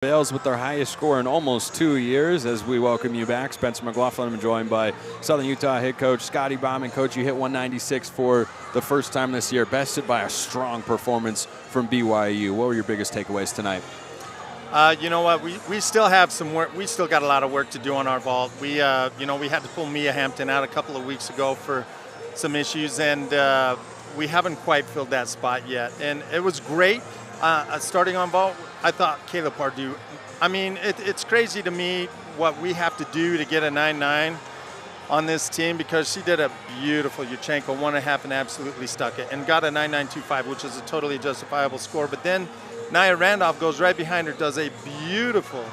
Fails with their highest score in almost 2 years as we welcome you back. Spencer McLaughlin. I'm joined by Southern Utah head coach Scotty Bauman. Coach, you hit 196 for the first time this year, bested by a strong performance from BYU. What were your biggest takeaways tonight? You know what? We still have some work. We still got a lot of work to do on our vault. We had to pull Mia Hampton out a couple of weeks ago for some issues, and we haven't quite filled that spot yet. And it was great. Starting on vault, I thought Caleb Pardue. I mean, it's crazy to me what we have to do to get a 9.9 on this team, because she did a beautiful Yurchenko 1.5 and absolutely stuck it and got a 9.925, which is a totally justifiable score. But then Nia Randolph goes right behind her, does a beautiful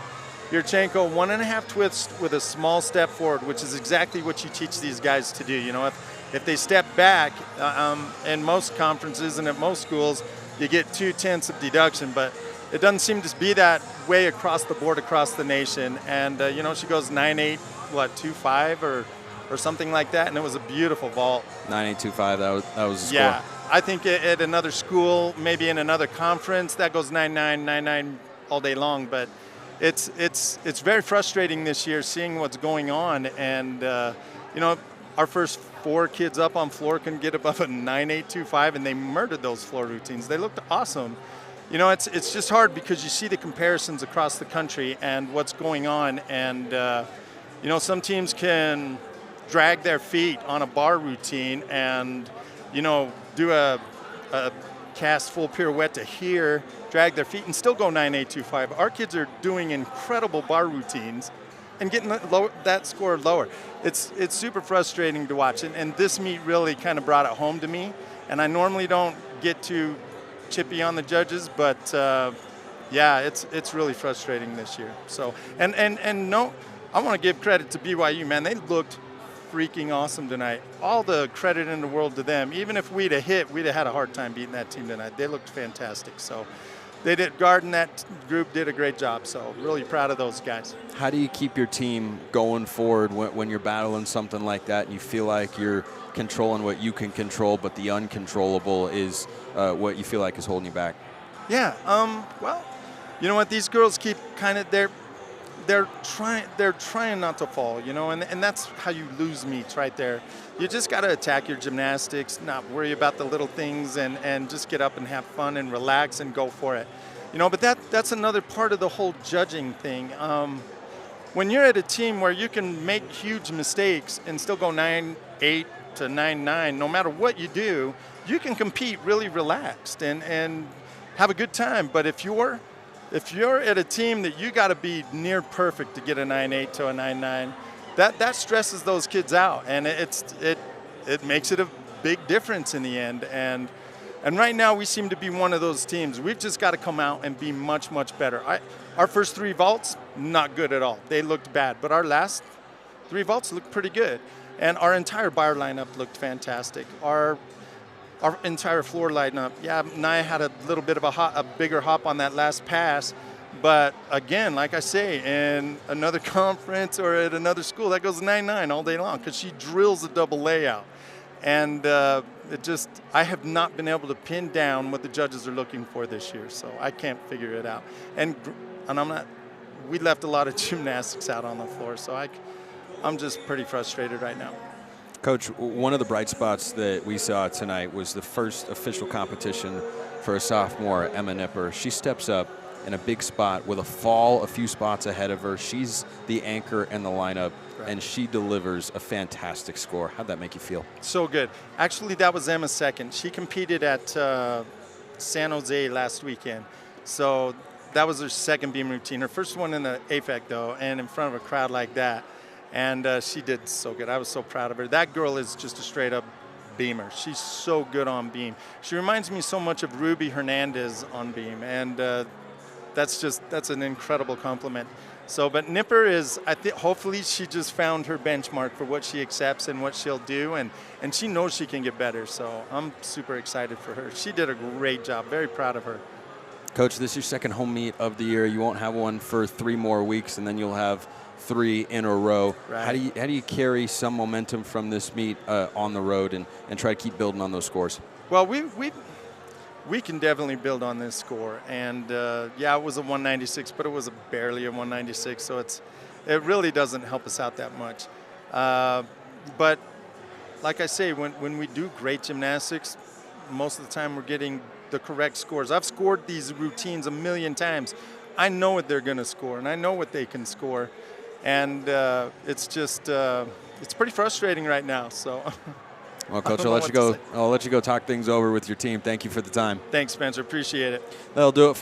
Yurchenko 1.5 twist with a small step forward, which is exactly what you teach these guys to do. You know, if they step back, in most conferences and at most schools, you get 0.2 of deduction, but it doesn't seem to be that way across the board, across the nation. And, she goes 9.8, 2.5 or something like that, and it was a beautiful vault. 9.825, that was the score. Yeah, I think at another school, maybe in another conference, that goes 9.9, 9.9 all day long. But it's very frustrating this year seeing what's going on. And, our first 4 kids up on floor can get above a 9.825, and they murdered those floor routines. They looked awesome. You know, it's just hard because you see the comparisons across the country and what's going on. And, some teams can drag their feet on a bar routine and, do a cast full pirouette to here, drag their feet, and still go 9.825. Our kids are doing incredible bar routines and getting that score lower. It's super frustrating to watch. And this meet really kind of brought it home to me. And I normally don't get too chippy on the judges, but it's really frustrating this year. So and no, I want to give credit to BYU, man. They looked freaking awesome tonight. All the credit in the world to them. Even if we'd have had a hard time beating that team tonight. They looked fantastic. So Garden, that group did a great job. So really proud of those guys. How do you keep your team going forward when you're battling something like that and you feel like you're controlling what you can control, but the uncontrollable is what you feel like is holding you back? Yeah. Well, you know what? These girls keep kind of they're trying not to fall, and that's how you lose meets right there. You just got to attack your gymnastics, not worry about the little things, and just get up and have fun and relax and go for it. But that's another part of the whole judging thing. When you're at a team where you can make huge mistakes and still go 9.8 to 9.9, no matter what you do, you can compete really relaxed and have a good time. But if you're at a team that you got to be near perfect to get a 9.8 to a 9.9, that stresses those kids out, and it makes it a big difference in the end. And right now we seem to be one of those teams. We've just got to come out and be much, much better. Our first 3 vaults, not good at all. They looked bad, but our last 3 vaults looked pretty good. And our entire bar lineup looked fantastic. Our entire floor lineup, Nia had a little bit of a bigger hop on that last pass. But again, like I say, in another conference or at another school, that goes 9.9 all day long because she drills a double layout. And I have not been able to pin down what the judges are looking for this year, so I can't figure it out. And we left a lot of gymnastics out on the floor, so I'm just pretty frustrated right now. Coach, one of the bright spots that we saw tonight was the first official competition for a sophomore, Emma Nipper. She steps up in a big spot with a fall a few spots ahead of her. She's the anchor in the lineup, right, and she delivers a fantastic score. How'd that make you feel? So good. Actually, that was Emma's second. She competed at San Jose last weekend. So that was her second beam routine. Her first one in the AFEC, though, and in front of a crowd like that. And she did so good. I was so proud of her. That girl is just a straight-up beamer. She's so good on beam. She reminds me so much of Ruby Hernandez on beam, and that's an incredible compliment. So, but Nipper is, hopefully she just found her benchmark for what she accepts and what she'll do, and she knows she can get better. So I'm super excited for her. She did a great job. Very proud of her. Coach, this is your second home meet of the year. You won't have one for 3 more weeks, and then you'll have 3 in a row. Right. How do you carry some momentum from this meet on the road and try to keep building on those scores? Well, we can definitely build on this score. And yeah, it was a 196, but it was barely a 196, so it really doesn't help us out that much. But like I say, when we do great gymnastics, most of the time we're getting the correct scores. I've scored these routines a million times. I know what they're going to score, and I know what they can score. And it's just, it's pretty frustrating right now. So, well, Coach, I'll let you go talk things over with your team. Thank you for the time. Thanks, Spencer. Appreciate it. That'll do it for